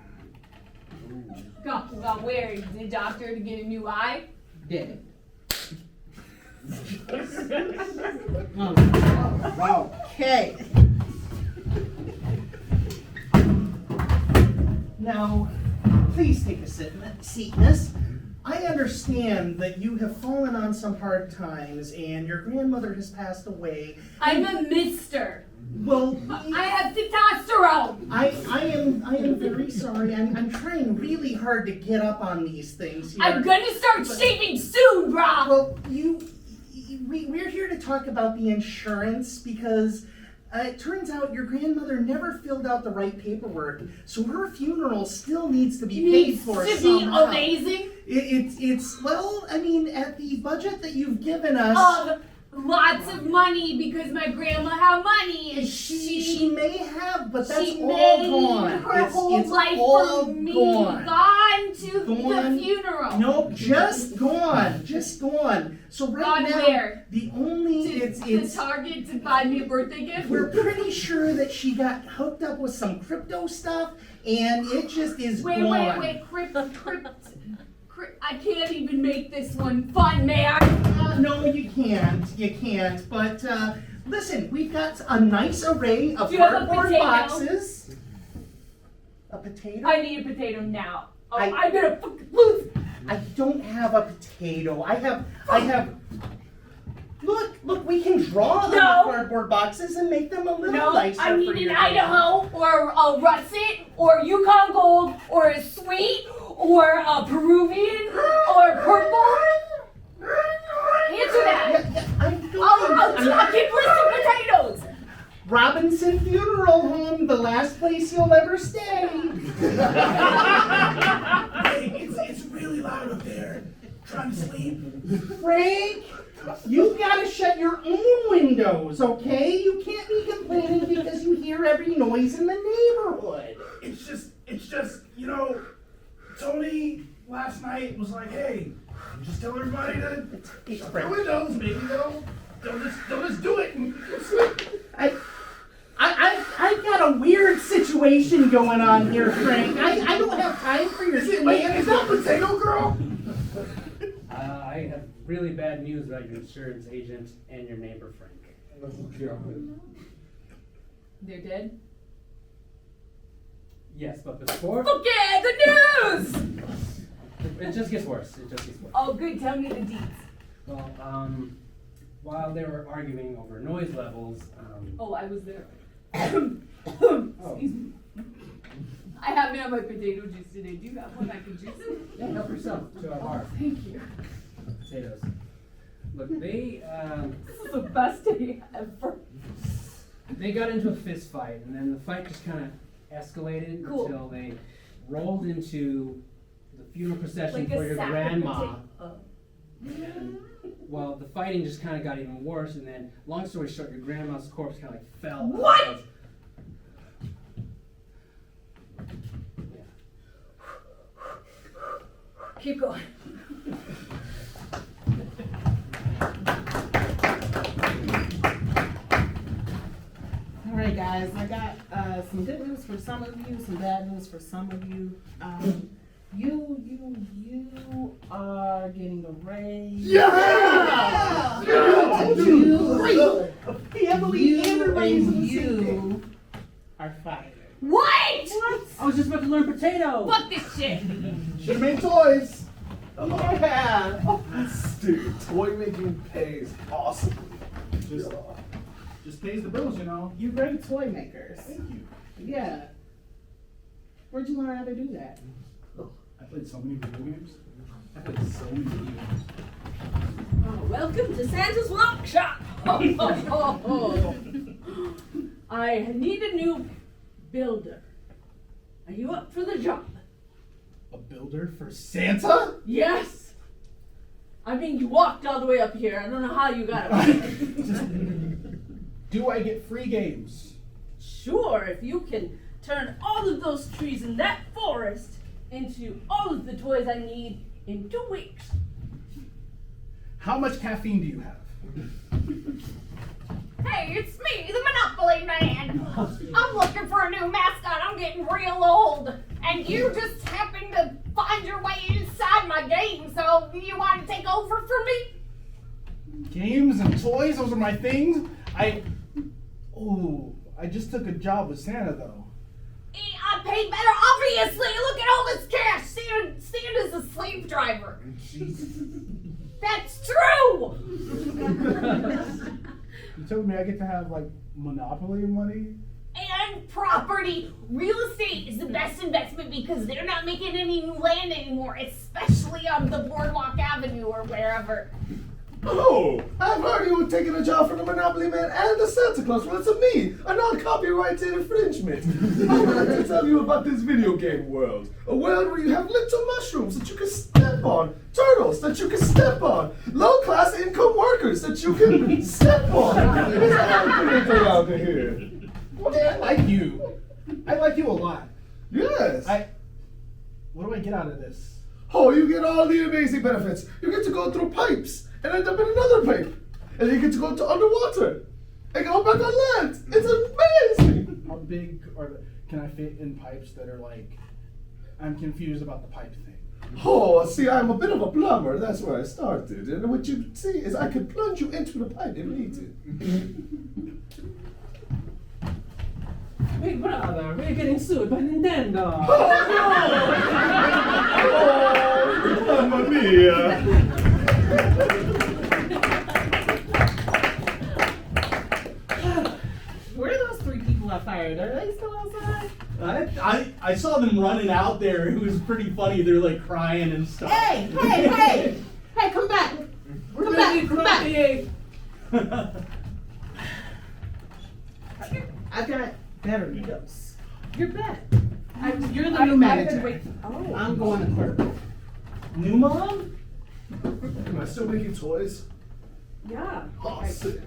Got where? The doctor to get a new eye? Dead. Okay. Now, please take a seat, miss. I understand that you have fallen on some hard times and your grandmother has passed away. I'm a mister. Well, I have testosterone. I am very sorry. I'm trying really hard to get up on these things here. I'm gonna start shaving soon, Rob. Well, we're here to talk about the insurance because it turns out your grandmother never filled out the right paperwork, so her funeral still needs to be paid for somehow. Amazing. It's well, I mean, at the budget that you've given us. Lots of money because my grandma had money and She may have, but that's she all made gone. her whole It's life all for me. gone. To Gone. the funeral. Nope, just gone. So right Gone now, where? the only To it's Target to buy me a birthday gift. we're pretty sure that she got hooked up with some crypto stuff, and it just is Wait, gone. crypt. I can't even make this one fun, man. No, you can't. But listen, we've got a nice array of Do you have a cardboard potato? boxes. A potato? I need a potato now. Oh, I'm gonna fucking lose. I don't have a potato. I have. Look, we can draw on the cardboard boxes and make them a little nicer I for need your an Idaho or a russet or Yukon Gold or a sweet or a Peruvian or purple. Answer that. I'll keep listing potatoes. Robinson Funeral Home, the last place you'll ever stay. Hey, it's really loud up there. Trying to sleep. Frank, you gotta shut your own windows, okay? You can't be complaining because you hear every noise in the neighborhood. It's just, Tony last night was like, hey, just tell everybody to shut their windows. Maybe they'll just do it and sleep. I got a weird situation going on here, Frank. I don't have time for your Is that Potato Girl? I have really bad news about your insurance agent and your neighbor, Frank. They're dead? Yes, but before... Okay, the news! It just gets worse. Oh, good. Tell me the deeds. Well, while they were arguing over noise levels, Oh, I was there. Excuse me. I haven't had my potato juice today. Do you have one I can juice? Yeah, help yourself to our bar. Thank you. Potatoes. Look, they This is the best day ever. they got into a fist fight, and then the fight just kind of escalated Cool. until they rolled into the funeral procession Like for a your sack of grandma. potato- And, well, the fighting just kind of got even worse, and then, long story short, your grandma's corpse kind of like fell. What? out. Keep going. All right, guys, I got some good news for some of you, some bad news for some of you. You are getting a raise. Yeah! You and you are fired. What? I was just about to learn potato! Fuck this shit. Should've made toys. Yeah. Dude, toy making pays awesomely. Just pays the bills, You're great toy makers. Thank you. Yeah. Where'd you learn how to do that? I played so many video games. Oh, welcome to Santa's workshop. I need a new builder. Are you up for the job? A builder for Santa? Yes. I mean, you walked all the way up here. I don't know how you got it. Do I get free games? Sure, if you can turn all of those trees in that forest into all of the toys I need in 2 weeks. How much caffeine do you have? Hey, it's me, the Monopoly Man. I'm looking for a new mascot. I'm getting real old. And you just happen to find your way inside my game, so you want to take over for me? Games and toys, those are my things. I just took a job with Santa though. I paid better, obviously. Look at all this cash. Santa's a slave driver. That's true. You told me I get to have Monopoly money? And property. Real estate is the best investment because they're not making any new land anymore, especially on the Boardwalk Avenue or wherever. Oh, I've heard you were taking a job from the Monopoly Man and the Santa Claus. Well, it's me, a non-copyrighted infringement. I wanted to tell you about this video game world. A world where you have little mushrooms that you can step on, turtles that you can step on, low-class income workers that you can step on. It's everything around here. Okay, I like you. I like you a lot. Yes. What do I get out of this? Oh, you get all the amazing benefits. You get to go through pipes and end up in another pipe. And you get to go to underwater and go back on land. It's amazing. How big can I fit in pipes that are I'm confused about the pipe thing. Oh, see, I'm a bit of a plumber. That's where I started. And what you see is I could plunge you into the pipe if needed. Big brother, we're getting sued by Nintendo! Oh, mamma mia! Where are those 3 people I fired? Are they still outside? I saw them running out there. It was pretty funny. They're crying and stuff. Hey, come back. Come back. I got better news. You're back. You're the new manager. I'm going to court. New mom? Am I still making toys? Yeah. Oh, I, sick.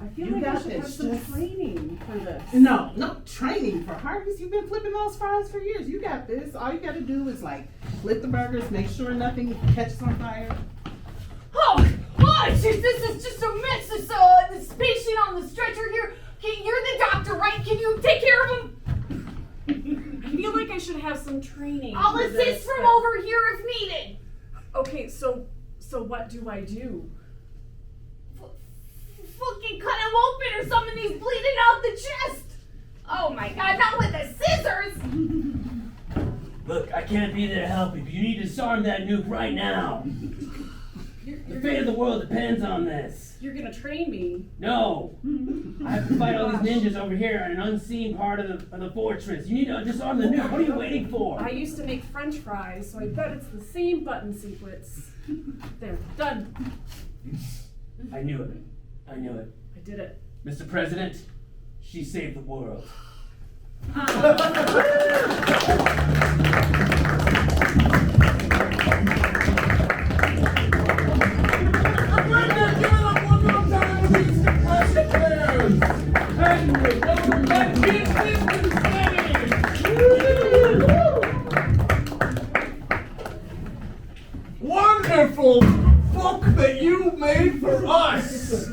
I feel You like I got should have this, some just- training for this. No training for harvest. You've been flipping those fries for years. You got this. All you gotta do is like flip the burgers, make sure nothing catches on fire. Oh, this is just a mess. This patient on the stretcher here. You're the doctor, right? Can you take care of him? I feel like I should have some training. I'll for assist this, from but- over here if needed. Okay, so what do I do? Fucking cut him open or something. He's bleeding out the chest. Oh my god, not with the scissors. Look, I can't be there to help you, but you need to disarm that nuke right now. The fate of the world depends on this. You're gonna train me. No! I have to fight all these ninjas over here in an unseen part of the fortress. You need to disarm the nuke. What are you waiting for? I used to make French fries, so I bet it's the same button sequence. There, done. I knew it. I knew it. I did it. Mr. President, she saved the world. Wonderful book that you made for us!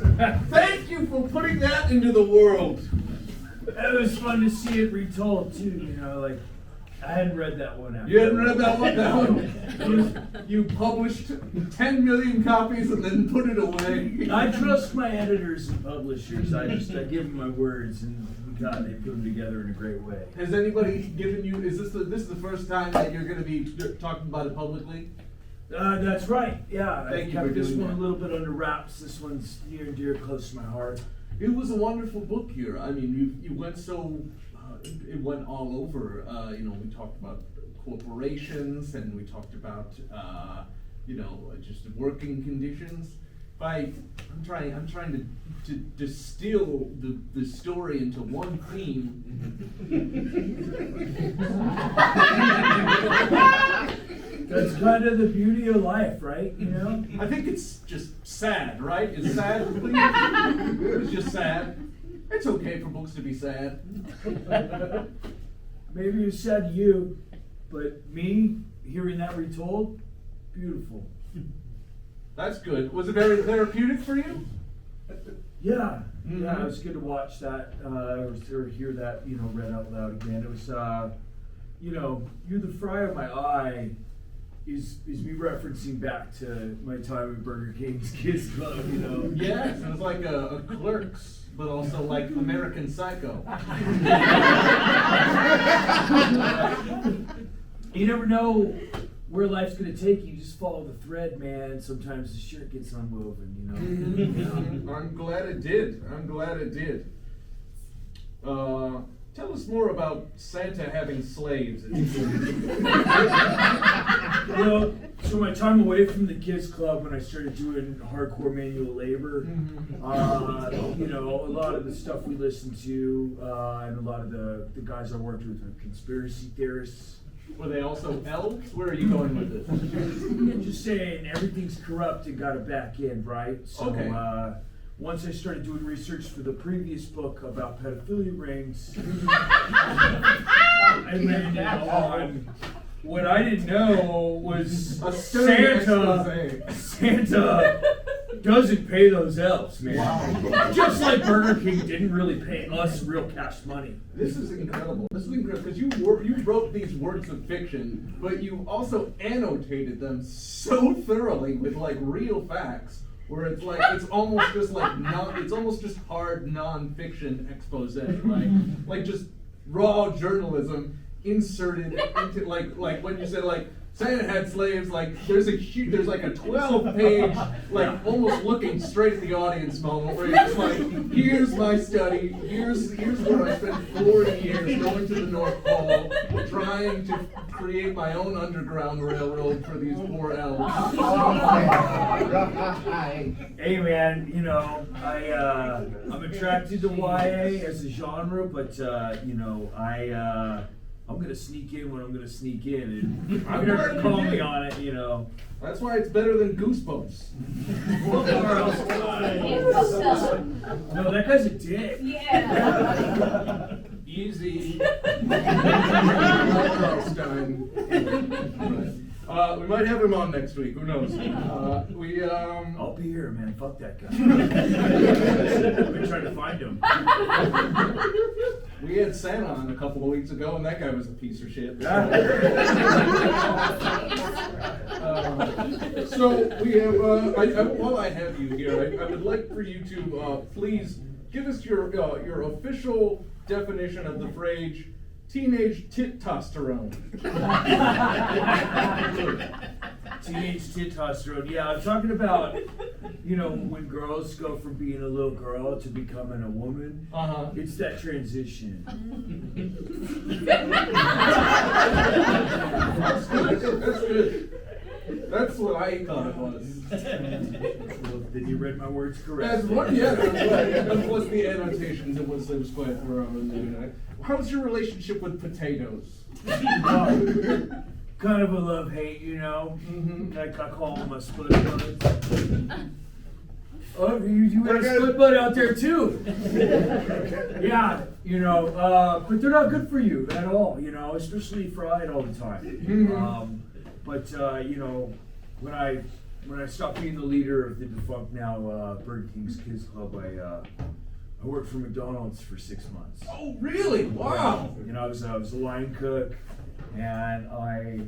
Thank you for putting that into the world. It was fun to see it retold too, you know, like I hadn't read that one after. You hadn't read that one down? You published 10 million copies and then put it away. I trust my editors and publishers. I give them my words, and God, they put them together in a great way. Has anybody given you, is this the first time that you're going to be talking about it publicly? That's right. Yeah, Thank I you kept for this doing one that. a little bit under wraps. This one's near and dear, close to my heart. It was a wonderful book here. I mean, you went so, it went all over. You know, we talked about corporations and we talked about, you know, just working conditions. I'm trying to distill the story into one theme. That's kind of the beauty of life, right? You know? I think it's just sad, right? It's sad. It's just sad. It's okay for books to be sad. Maybe it's sad to you, but me, hearing that retold, beautiful. That's good. Was it very therapeutic for you? Yeah, yeah, it was good to watch that, or hear that, you know, read out loud again. It was, you know, "You're the fry of my eye" is me referencing back to my time at Burger King's Kids Club, you know. Yes, it was like a Clerks, but also like American Psycho. You never know where life's gonna take you. You just follow the thread, man. Sometimes the shirt gets unwoven, you know. I'm glad it did. I'm glad it did. Tell us more about Santa having slaves. Well, so my time away from the kids club when I started doing hardcore manual labor, you know, a lot of the stuff we listened to, and a lot of the guys I worked with were conspiracy theorists. Were they also elves? Where are you going with this? I'm just saying, everything's corrupt and got a back end, right? So, Okay. once I started doing research for the previous book about pedophilia rings, I landed on what I didn't know was A sturdy Santa doesn't pay those elves, man. Wow. Just like Burger King didn't really pay us real cash money. This is incredible. This is incredible because you wrote these works of fiction, but you also annotated them so thoroughly with like real facts, where it's like it's almost just hard non-fiction expose, like just raw journalism inserted into like when you said like Santa had slaves, like there's like a 12-page like almost looking straight at the audience moment where you're just like, here's my study, here's where I spent 40 years going to the North Pole trying to create my own underground railroad for these poor elves. Hey man, you know, I'm attracted to YA as a genre, but you know, I'm gonna sneak in when I'm gonna sneak in, and I'm you're glad gonna you call me did. on it, you know. That's why it's better than Goosebumps. No, that guy's a dick. Yeah. Easy. We might have him on next week. Who knows? I'll be here, man. Fuck that guy. I've been trying to find him. We had Santa on a couple of weeks ago, and that guy was a piece of shit. So we have. While I have you here, I would like for you to please give us your official definition of the phrase teenage tit-tosterone. Teenage tit-tosterone. Yeah, I'm talking about, you know, when girls go from being a little girl to becoming a woman. Uh-huh. It's that transition. That's good. That's good. That's what I thought it was. Well, then you read my words That's correctly. what, yeah, that was the annotations. It was quite thorough. How's your relationship with potatoes? Kind of a love-hate, you know. Like I call them a split bud. Oh, you got a split bud out there too. Yeah, you know, but they're not good for you at all, you know, especially fried all the time. But you know, when I stopped being the leader of the defunct now Burger King's Kids Club, I worked for McDonald's for 6 months. Oh, really? Wow. You know, I was a line cook, and I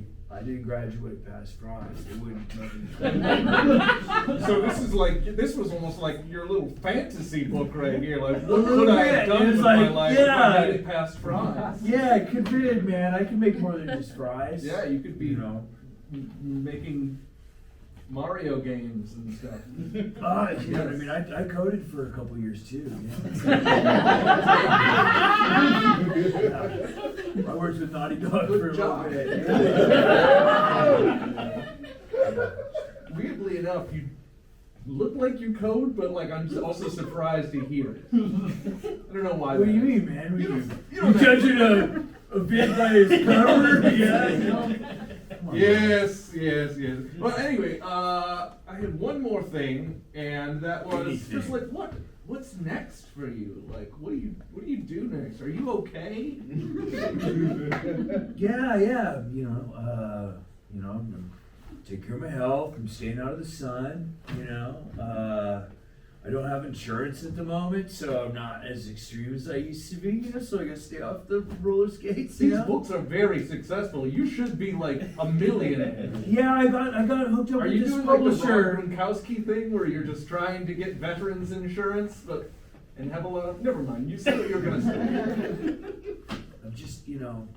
didn't graduate past fries. They wouldn't let me. So this was almost like your little fantasy book right here. Like, what could I have done with my life if I made it past fries? Yeah, it could be, man. I could make more than just fries. Yeah, you could be, you know, making Mario games and stuff. Yeah, I mean, I coded for a couple years too. I worked with Naughty Dog for a little bit. Weirdly enough, you look like you code, but like I'm also surprised to hear it. I don't know why. What do you mean, man? You judging a bit by his cover? Yeah. You know? Yes. Well, anyway, I had one more thing, and that was just like, what's next for you? Like, what do you do next? Are you okay? Yeah. You know, I'm taking care of my health. I'm staying out of the sun. You know, I don't have insurance at the moment, so I'm not as extreme as I used to be. You know, so I gotta stay off the roller skates. These books are very successful. You should be like a millionaire. Yeah, I got hooked up Are with you this doing like the publisher. Rob Gronkowski thing where you're just trying to get veterans insurance, and have a lot of? Never mind. You said what you were gonna say. I'm just, you know,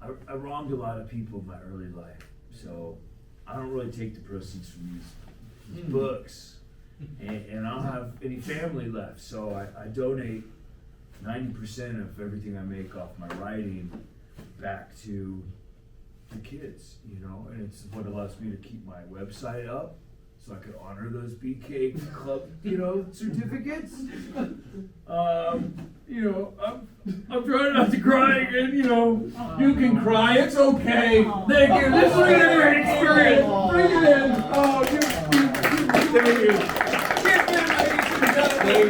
I wronged a lot of people in my early life, so I don't really take the proceeds from these books, and I don't have any family left, so I donate 90% of everything I make off my writing back to the kids, you know, and it's what allows me to keep my website up, so I could honor those BK Club, you know, certificates. You know, I'm trying not to cry again, you know. You can cry, it's okay. Thank you. This has been a great experience. Bring it in. Oh, thank you. Give me, ladies and gentlemen.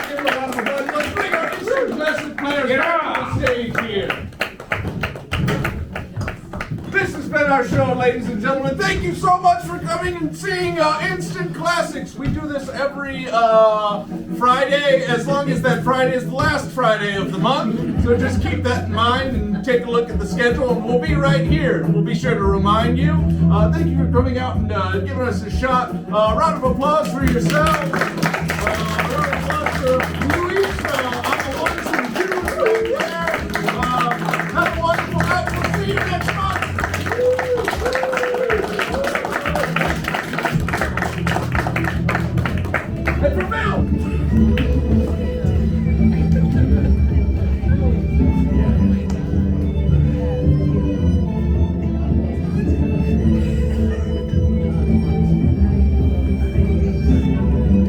Give a round of applause. Let's bring our Eastern Classic players back to the stage here. This has been our show, ladies and gentlemen. Thank you so much for coming and seeing Instant Classics. We do this every Friday, as long as that Friday is the last Friday of the month. So just keep that in mind and take a look at the schedule, and we'll be right here. We'll be sure to remind you. Thank you for coming out and giving us a shot. Round of applause for yourselves. Round of applause for